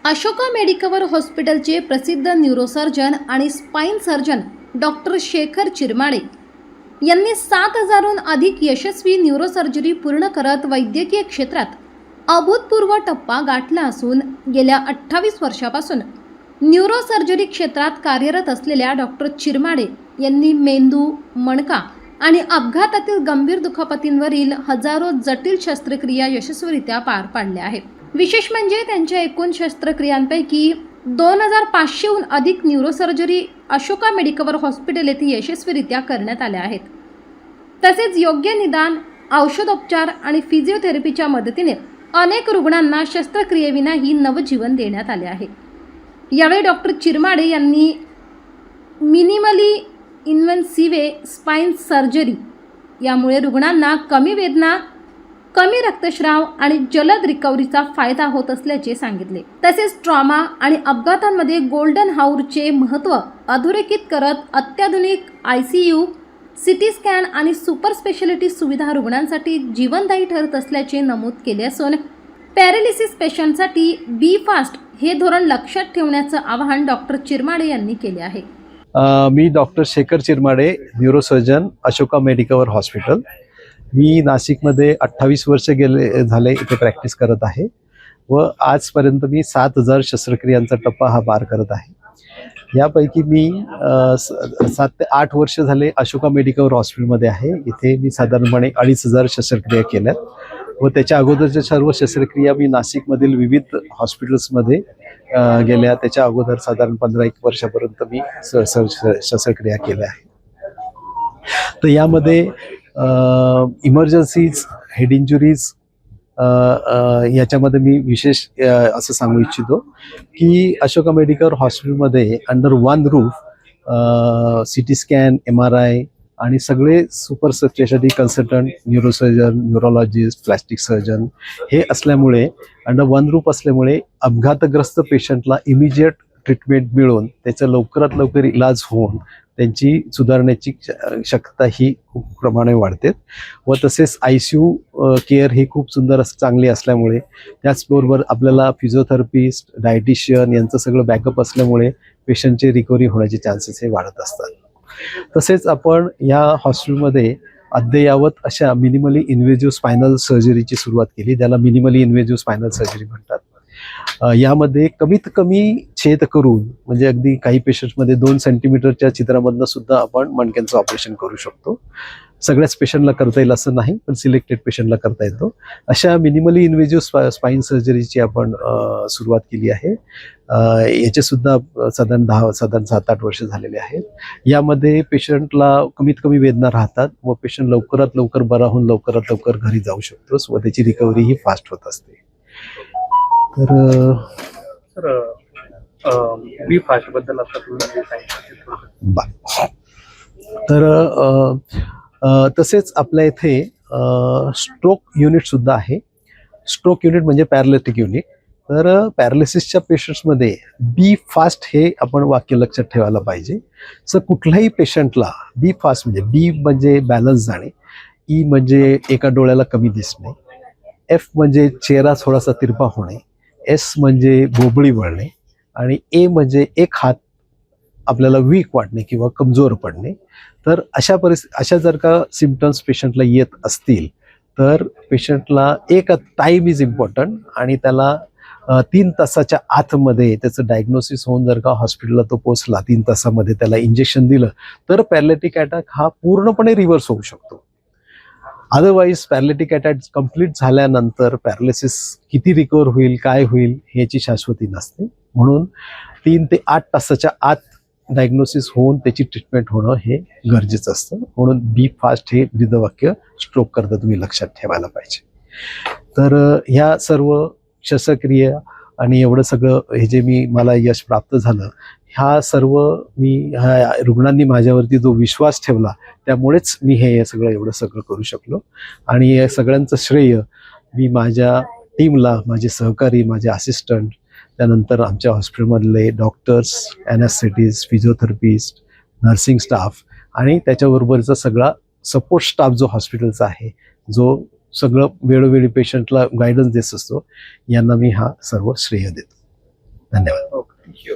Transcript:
Ashoka Medicover हॉस्पिटलचे प्रसिद्ध neurosurgeon आणि spine surgeon doctor Shekhar Chirmade यांनी 7,000हून अधिक यशस्वी न्यूरोसर्जरी पूर्ण करत वैद्यकीय क्षेत्रात अभूतपूर्व टप्पा गाठला असून गेल्या 28 वर्षापासून न्यूरोसर्जरी क्षेत्रात कार्यरत असलेल्या डॉक्टर चिरमाडे यांनी मेंदू, मणका आणि अपघातातील गंभीर दुखापतींवरील हजारो जटिल शस्त्रक्रिया यशस्वीरित्या पार पाडल्या आहेत. विशेष म्हणजे त्यांच्या एकूण शस्त्रक्रियांपैकी 2,500हून अधिक न्यूरोसर्जरी अशोका मेडिकवर हॉस्पिटल येथे यशस्वीरित्या करण्यात आल्या आहेत. तसेच योग्य निदान, औषधोपचार आणि फिजिओथेरपीच्या मदतीने अनेक रुग्णांना शस्त्रक्रियेविनाही नवजीवन देण्यात आले आहे. यावेळी डॉक्टर चिरमाडे यांनी मिनिमली इन्व्हेसिव्ह स्पाइन सर्जरी यामुळे रुग्णांना कमी वेदना, कमी रक्तस्राव आणि जलद रिकव्हरीचा फायदा होत असल्याचे सांगितले. तसेच ट्रॉमा आणि अपघातांमध्ये गोल्डन हाऊरचे महत्त्व अधोरेखित करत अत्याधुनिक ICU, CT स्कॅन आणि सुपर स्पेशालिटी सुविधा रुग्णांसाठी जीवनदायी ठरत असल्याचे नमूद केले असून पॅरालिसिस पेशंटसाठी बी फास्ट हे धोरण लक्षात ठेवण्याचं आवाहन डॉक्टर चिरमाडे यांनी केले आहे. मी doctor Shekhar Chirmade, neurosurgeon, Ashoka Medicover hospital. मी नाशिकमध्ये 28 वर्ष झाले इथे प्रॅक्टिस करत आहे व आजपर्यंत मी 7,000 शस्त्रक्रियांचा टप्पा हा पार करत आहे. यापैकी मी 7 ते 8 वर्ष झाले अशोका मेडिकवर हॉस्पिटलमध्ये आहे. इथे मी साधारणपणे 2,500 शस्त्रक्रिया केल्यात व त्याच्या अगोदरच्या सर्व शस्त्रक्रिया मी नाशिकमधील विविध हॉस्पिटल्समध्ये गेल्या. त्याच्या अगोदर साधारण 15-1 वर्षापर्यंत मी शस्त्रक्रिया केल्या आहे. तर यामध्ये इमर्जन्सीज, हेड इंजुरीज याच्यामध्ये मी विशेष असं सांगू इच्छितो की अशोका मेडिकल हॉस्पिटलमध्ये under one roof CT scan, MRI आणि सगळे super speciality consultant, neurosurgeon, neurologist, plastic surgeon हे असल्यामुळे अंडर वन रूफ असल्यामुळे अपघातग्रस्त पेशंटला इमिजिएट ट्रीटमेंट मिळून त्याचा लवकरात लवकर इलाज होऊन त्यांची सुधारण्याची शक्यता ही खूप प्रमाणे वाढते व तसेच ICU केअर ही खूप सुंदर चांगली असल्यामुळे त्याचबरोबर आपल्याला फिजिओथेरपिस्ट, डायटिशियन यांचं सगळं बॅकअप असल्यामुळे पेशंटचे रिकव्हरी होण्याचे चान्सेस हे वाढत असतात. तसेच आपण या हॉस्पिटलमध्ये अद्ययावत अशा मिनिमली इन्व्हेजिव्ह स्पायनल सर्जरीची सुरुवात केली, ज्याला मिनिमली इन्व्हेजिव्ह स्पायनल सर्जरी म्हणतात. यामध्ये कमीत कमी छेद करून म्हणजे अगदी काही पेशंटमध्ये 2 सेंटीमीटरच्या छिद्रामधनं सुद्धा आपण मणक्यांचं ऑपरेशन करू शकतो. सगळ्याच पेशंटला करता येईल असं नाही, पण सिलेक्टेड पेशंटला करता येतो. अशा मिनिमली इन्व्हेजिव्ह स्पाइन सर्जरीची आपण सुरुवात केली आहे. याचे सुद्धा साधारण 7-8 वर्ष झालेले आहेत. यामध्ये पेशंटला कमीत कमी वेदना राहतात व पेशंट लवकरात लवकर बरा होऊन लवकरात लवकर घरी जाऊ शकतो व त्याची रिकव्हरी ही फास्ट होत असते. तर बी फास्ट बद्दल आता तुम्ही सांगितलं. तर तसेच आपल्या इथे स्ट्रोक युनिट सुद्धा आहे. स्ट्रोक युनिट म्हणजे पॅरालिटिक युनिट. तर पॅरालिसिसच्या पेशंट्समध्ये बी फास्ट हे आपण वाक्य लक्षात ठेवायला पाहिजे. सर कुठल्याही पेशंटला बी फास्ट म्हणजे बी म्हणजे बॅलन्स जाणे, ई म्हणजे एका डोळ्याला कमी दिसणे, एफ म्हणजे चेहरा थोडासा तिरपा होणे, एस म्हणजे बोबळी वळणे आणि ए म्हणजे एक हात आपल्याला वीक वाटणे किंवा कमजोर पडणे. तर अशा जर का सिम्पटम्स पेशंटला येत असतील तर पेशंटला एक टाईम इज इम्पॉर्टंट आणि त्याला 3 तासाच्या आतमध्ये त्याचं डायग्नोसिस होऊन जर का हॉस्पिटलला तो पोचला, 3 तासामध्ये त्याला इंजेक्शन दिलं तर पॅरालिटिक अटॅक हा पूर्णपणे रिव्हर्स होऊ शकतो. अदरवाईज पॅरालिटिक अटॅक कंप्लीट झाल्यानंतर पॅरालिसिस किती रिकवर होईल, काय होईल ह्याची शाश्वती नसते. म्हणून 3 ते 8 तासाच्या आत डायग्नोसिस होऊन त्याची ट्रीटमेंट होणं हे गरजेचं असतं. म्हणून बी फास्ट हे ब्रीदवाक्य स्ट्रोक करता तुम्ही लक्षात ठेवायला पाहिजे. तर ह्या सर्व शस्त्रक्रिया आणि एवढं सगळं हे जे मला यश प्राप्त झालं, ह्या सर्व रुग्णांनी माझ्यावरती जो विश्वास ठेवला त्यामुळेच मी हे सगळं एवढं सगळं करू शकलो. आणि या सगळ्यांचं श्रेय मी माझ्या टीमला, माझे सहकारी, माझे असिस्टंट, त्यानंतर आमच्या हॉस्पिटलमधले doctors, anaesthetist, physiotherapist, nursing staff आणि त्याच्याबरोबरचा सगळा सपोर्ट स्टाफ जो हॉस्पिटलचा आहे, जो सगळं वेळोवेळी पेशंटला गायडन्स देत असतो, यांना मी हा सर्व श्रेय देतो. धन्यवाद. ओके